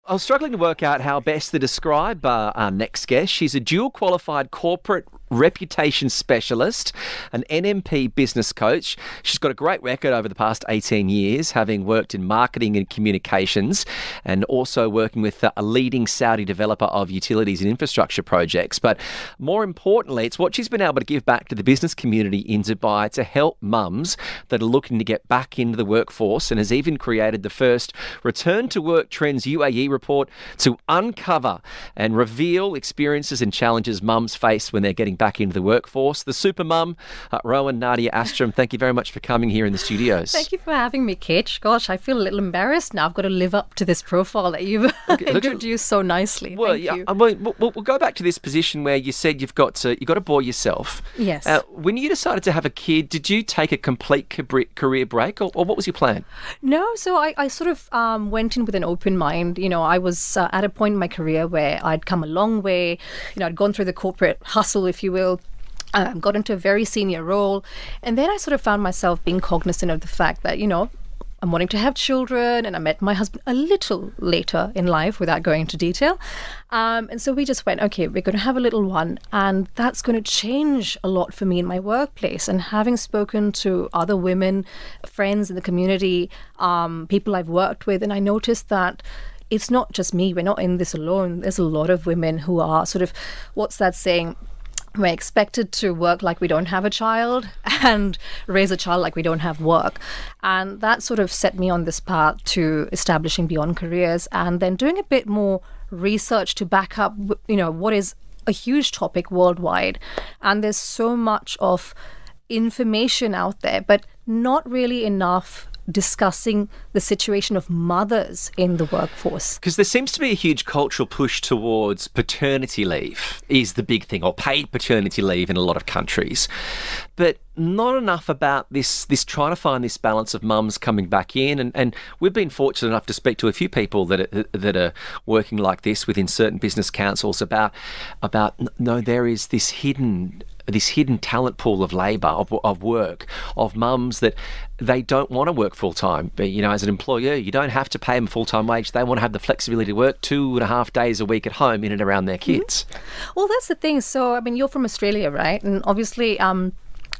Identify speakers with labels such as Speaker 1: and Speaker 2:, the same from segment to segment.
Speaker 1: I was struggling to work out how best to describe our next guest. She's a dual qualified corporate reputation specialist, an NMP business coach. She's got a great record over the past 18 years, having worked in marketing and communications and also working with a leading Saudi developer of utilities and infrastructure projects. But more importantly, it's what she's been able to give back to the business community in Dubai to help mums that are looking to get back into the workforce, and has even created the first Return-to-Work Trends UAE report to uncover and reveal experiences and challenges mums face when they're getting back into the workforce. The super mum, Rowen Nadia Astrom, thank you very much for coming here in the studios.
Speaker 2: Thank you for having me, Kate. Gosh, I feel a little embarrassed now. I've got to live up to this profile that you've introduced so nicely.
Speaker 1: Well,
Speaker 2: Thank you.
Speaker 1: We'll go back to this position where you said you've got a boy yourself.
Speaker 2: Yes.
Speaker 1: When you decided to have a kid, did you take a complete career break, or what was your plan?
Speaker 2: No, so I sort of went in with an open mind. You know, I was at a point in my career where I'd come a long way. You know, I'd gone through the corporate hustle, if you will. Got into a very senior role. And then I sort of found myself being cognizant of the fact that, you know, I'm wanting to have children, and I met my husband a little later in life without going into detail. And so we just went, okay, we're going to have a little one, and that's going to change a lot for me in my workplace. And having spoken to other women, friends in the community, people I've worked with, and I noticed that it's not just me. We're not in this alone. There's a lot of women who are sort of, what's that saying? We're expected to work like we don't have a child and raise a child like we don't have work. And that sort of set me on this path to establishing Beyond Careers, and then doing a bit more research to back up, you know, what is a huge topic worldwide. And there's so much of information out there, but not really enough discussing the situation of mothers in the workforce.
Speaker 1: Because there seems to be a huge cultural push towards paternity leave is the big thing, or paid paternity leave in a lot of countries. But not enough about this trying to find this balance of mums coming back in. And we've been fortunate enough to speak to a few people that are working like this within certain business councils about no, there is this hidden talent pool of labour, of work, of mums that they don't want to work full-time. But, you know, as an employer, you don't have to pay them full-time wage. They want to have the flexibility to work 2.5 days a week at home in and around their kids.
Speaker 2: Mm-hmm. Well, that's the thing. So, I mean, you're from Australia, right? And obviously,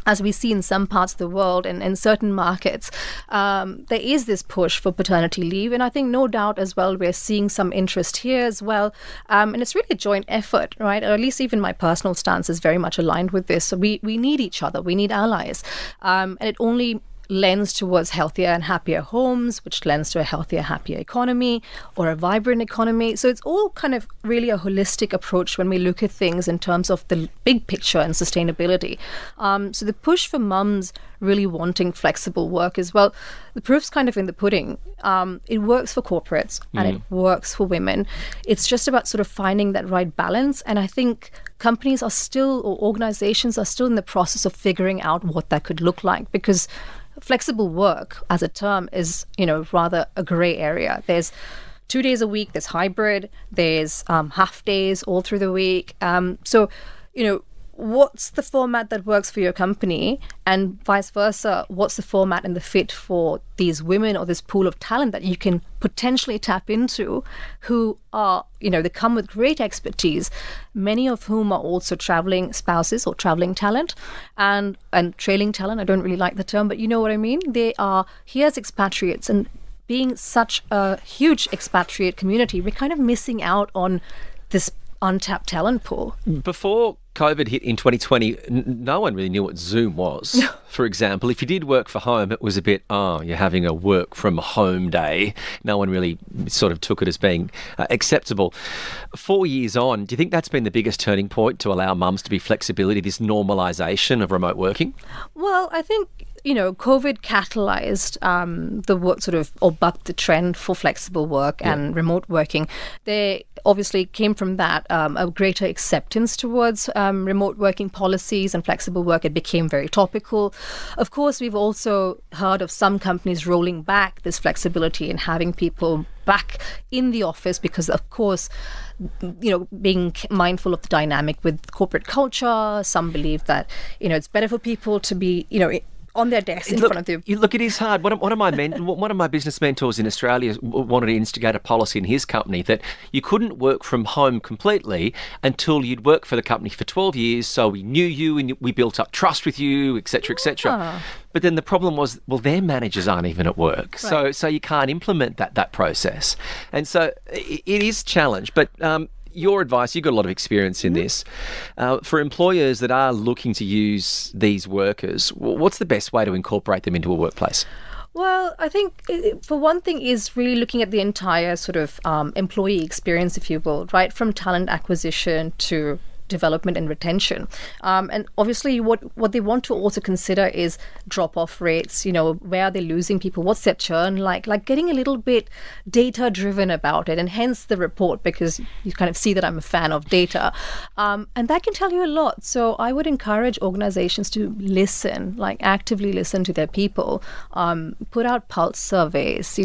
Speaker 2: as we see in some parts of the world and in certain markets, there is this push for paternity leave. And I think no doubt as well, we're seeing some interest here as well. And it's really a joint effort, right? Or at least even my personal stance is very much aligned with this. So we need each other. We need allies. And it only lends towards healthier and happier homes, which lends to a healthier, happier economy or a vibrant economy. So it's all kind of really a holistic approach when we look at things in terms of the big picture and sustainability. So the push for mums really wanting flexible work as well, the proof's kind of in the pudding. It works for corporates and it works for women. It's just about sort of finding that right balance. And I think companies are still, or organizations are still in the process of figuring out what that could look like, because flexible work as a term is, you know, rather a gray area. There's 2 days a week, there's hybrid, there's half days all through the week. So, you know, what's the format that works for your company, and vice versa, what's the format and the fit for these women or this pool of talent that you can potentially tap into, who are, you know, they come with great expertise, many of whom are also traveling spouses or traveling talent and trailing talent. I don't really like the term, but you know what I mean. They are here as expatriates, and being such a huge expatriate community, we're kind of missing out on this untapped talent pool.
Speaker 1: Before COVID hit in 2020, no one really knew what Zoom was. For example, if you did work for home, it was a bit, you're having a work from home day. No one really sort of took it as being acceptable. 4 years on, do you think that's been the biggest turning point to allow mums to be flexibility, this normalisation of remote working?
Speaker 2: Well, I think, you know, COVID catalyzed the work sort of, or bucked the trend for flexible work and remote working. There obviously came from that a greater acceptance towards remote working policies and flexible work. It became very topical. Of course, we've also heard of some companies rolling back this flexibility and having people back in the office because, of course, you know, being mindful of the dynamic with corporate culture. Some believe that, you know, it's better for people to be, you know, on their desk in front of them.
Speaker 1: Look, it is hard. One of my business mentors in Australia wanted to instigate a policy in his company that you couldn't work from home completely until you'd worked for the company for 12 years, so we knew you and we built up trust with you, etc., etc. But then the problem was, well, their managers aren't even at work,
Speaker 2: Right.
Speaker 1: so you can't implement that process. And so it is a challenge, but your advice, you've got a lot of experience in this. For employers that are looking to use these workers, what's the best way to incorporate them into a workplace?
Speaker 2: Well, I think for one thing is really looking at the entire sort of employee experience, if you will, right from talent acquisition to development and retention. And obviously what they want to also consider is drop-off rates, where are they losing people, what's their churn like getting a little bit data-driven about it, and hence the report, because you kind of see that I'm a fan of data. And that can tell you a lot. So I would encourage organizations to listen, actively listen to their people, put out pulse surveys,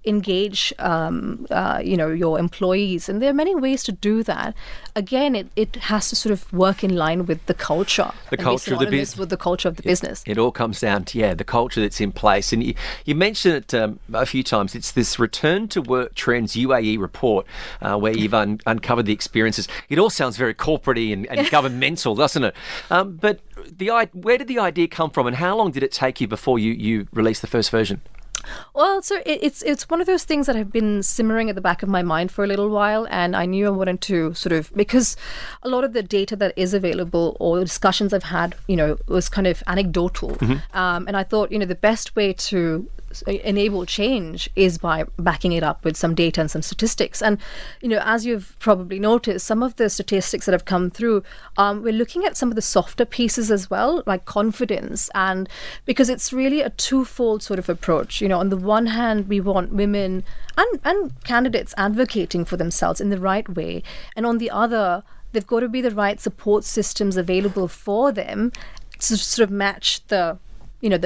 Speaker 2: engage, your employees. And there are many ways to do that. Again, it has to sort of work in line with the culture.
Speaker 1: The culture of the business.
Speaker 2: With the culture of the business.
Speaker 1: It all comes down to, the culture that's in place. And you mentioned it a few times. It's this Return-to-Work Trends UAE report where you've uncovered the experiences. It all sounds very corporate-y and governmental, doesn't it? But where did the idea come from, and how long did it take you before you released the first version?
Speaker 2: Well, so it's one of those things that have been simmering at the back of my mind for a little while, and I knew I wanted to sort of, because a lot of the data that is available or discussions I've had, was kind of anecdotal. And I thought, the best way to enable change is by backing it up with some data and some statistics. And, as you've probably noticed, some of the statistics that have come through, we're looking at some of the softer pieces as well, like confidence. And because it's really a twofold sort of approach. On the one hand, we want women and candidates advocating for themselves in the right way. And on the other, they've got to be the right support systems available for them to sort of match the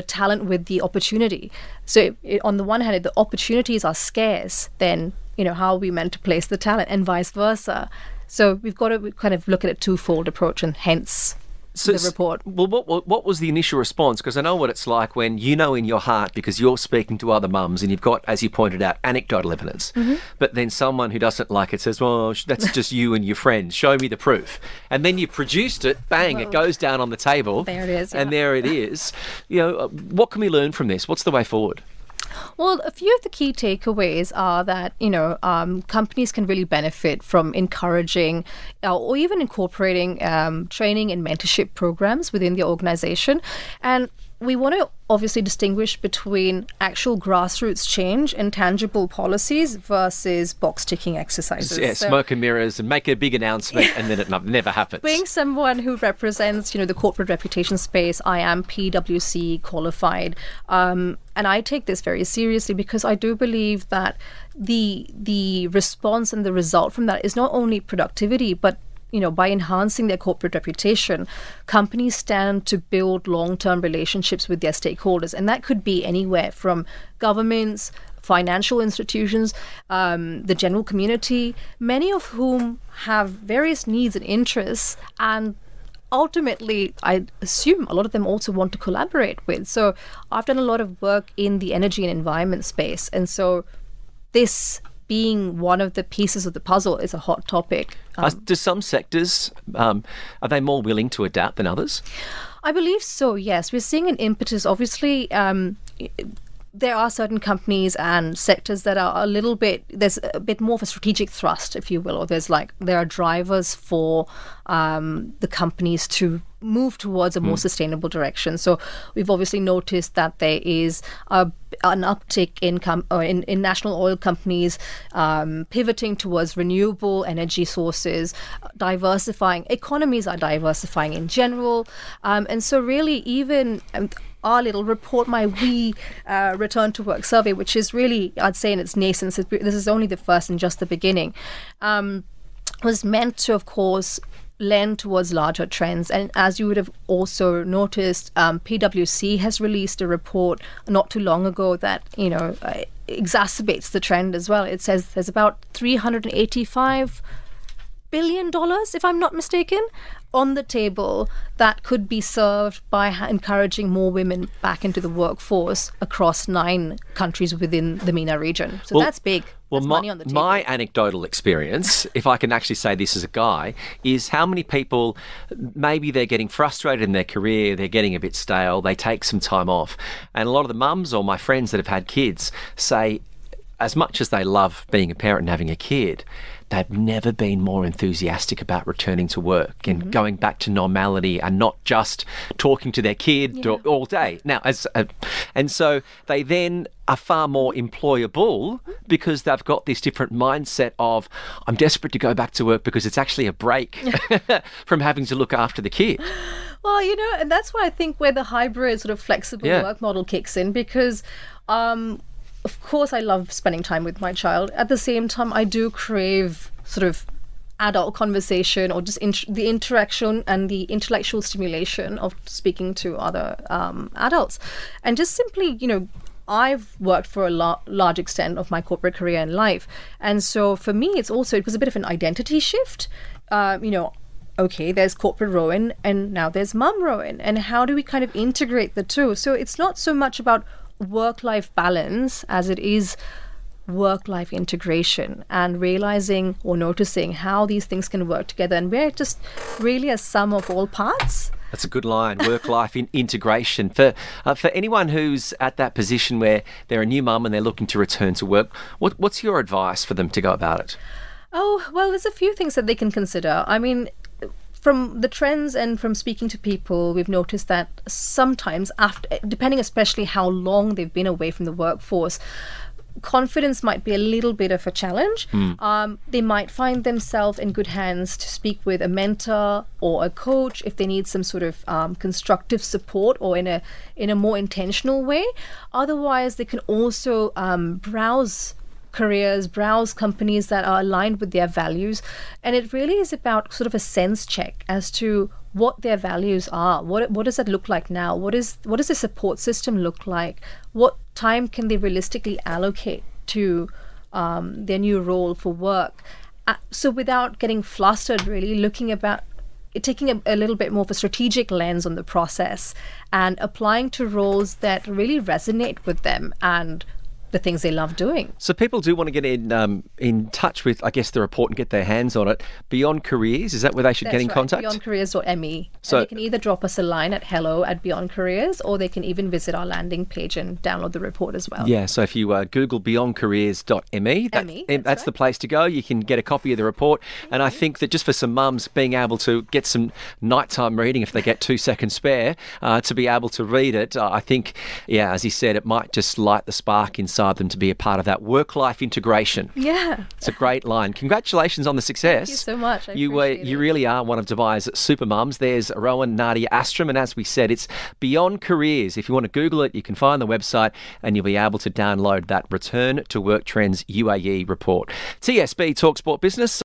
Speaker 2: talent with the opportunity. So on the one hand, if the opportunities are scarce, then, how are we meant to place the talent, and vice versa? So we've got to kind of look at a twofold approach, and hence the report.
Speaker 1: Well, what was the initial response? Because I know what it's like when in your heart, because you're speaking to other mums and you've got, as you pointed out, anecdotal evidence. But then someone who doesn't like it says, well, that's just you and your friends. Show me the proof. And then you produced it, bang, it goes down on the table.
Speaker 2: There it is.
Speaker 1: And there it is. What can we learn from this? What's the way forward?
Speaker 2: Well, a few of the key takeaways are that, companies can really benefit from encouraging or even incorporating training and mentorship programs within the organization. And we want to obviously distinguish between actual grassroots change and tangible policies versus box-ticking exercises.
Speaker 1: Yeah, smoke and mirrors and make a big announcement and then it never happens.
Speaker 2: Being someone who represents, the corporate reputation space, I am PwC qualified. And I take this very seriously because I do believe that the response and the result from that is not only productivity, but by enhancing their corporate reputation, companies stand to build long-term relationships with their stakeholders. And that could be anywhere from governments, financial institutions, the general community, many of whom have various needs and interests, and ultimately, I assume a lot of them also want to collaborate with. So I've done a lot of work in the energy and environment space. And so this being one of the pieces of the puzzle is a hot topic.
Speaker 1: Do some sectors, are they more willing to adapt than others?
Speaker 2: I believe so, yes. We're seeing an impetus. Obviously, there are certain companies and sectors that are there's a bit more of a strategic thrust, if you will, or there are drivers for the companies to move towards a more sustainable direction. So we've obviously noticed that there is an uptick in national oil companies pivoting towards renewable energy sources, diversifying. Economies are diversifying in general. And so really even our little report, my Return-to-Work survey, which is really, I'd say in its nascence, this is only the first and just the beginning, was meant to, of course, lend towards larger trends. And as you would have also noticed, PwC has released a report not too long ago that, exacerbates the trend as well. It says there's about $385 billion, if I'm not mistaken, on the table that could be served by encouraging more women back into the workforce across 9 countries within the MENA region. So that's big. That's money on the table.
Speaker 1: My anecdotal experience, if I can actually say this as a guy, is how many people, maybe they're getting frustrated in their career, they're getting a bit stale, they take some time off. And a lot of the mums or my friends that have had kids say, as much as they love being a parent and having a kid, they've never been more enthusiastic about returning to work and going back to normality and not just talking to their kid all day. Now, and so they then are far more employable because they've got this different mindset of, I'm desperate to go back to work because it's actually a break from having to look after the kid.
Speaker 2: Well, and that's why I think where the hybrid sort of flexible work model kicks in, because of course, I love spending time with my child. At the same time, I do crave sort of adult conversation or just the interaction and the intellectual stimulation of speaking to other adults. And just simply, I've worked for a large extent of my corporate career in life. And so for me, it was a bit of an identity shift. Okay, there's corporate Rowen and now there's mum Rowen. And how do we kind of integrate the two? So it's not so much about work-life balance as it is work-life integration and realizing or noticing how these things can work together, and we're just really a sum of all parts.
Speaker 1: That's a good line, work-life integration. For anyone who's at that position where they're a new mum and they're looking to return to work, what's your advice for them to go about it?
Speaker 2: Oh, well, there's a few things that they can consider. I mean, from the trends and from speaking to people, we've noticed that sometimes, depending especially how long they've been away from the workforce, confidence might be a little bit of a challenge. They might find themselves in good hands to speak with a mentor or a coach if they need some sort of constructive support or in a more intentional way. Otherwise, they can also browse careers, browse companies that are aligned with their values. And it really is about sort of a sense check as to what their values are. What does that look like now? What does the support system look like? What time can they realistically allocate to their new role for work? So without getting flustered, really taking a little bit more of a strategic lens on the process and applying to roles that really resonate with them and the things they love doing.
Speaker 1: So people do want to get in touch with, I guess, the report and get their hands on it. Beyond Careers, is that where they should get in contact?
Speaker 2: Beyondcareers.me. So they can either drop us a line at hello@Beyond Careers, or they can even visit our landing page and download the report as well.
Speaker 1: Yeah, so if you Google beyondcareers.me, that's the place to go. You can get a copy of the report. And I think that just for some mums, being able to get some nighttime reading, if they get 2 seconds spare, to be able to read it, I think, as you said, it might just light the spark inside them to be a part of that work-life integration.
Speaker 2: Yeah.
Speaker 1: It's a great line. Congratulations on the success.
Speaker 2: Thank you so much.
Speaker 1: You really are one of Dubai's super mums. There's Rowen Nadia Astrom, and as we said, it's Beyond Careers. If you want to Google it, you can find the website and you'll be able to download that Return-to-Work Trends UAE report. TSB Talk Sport Business.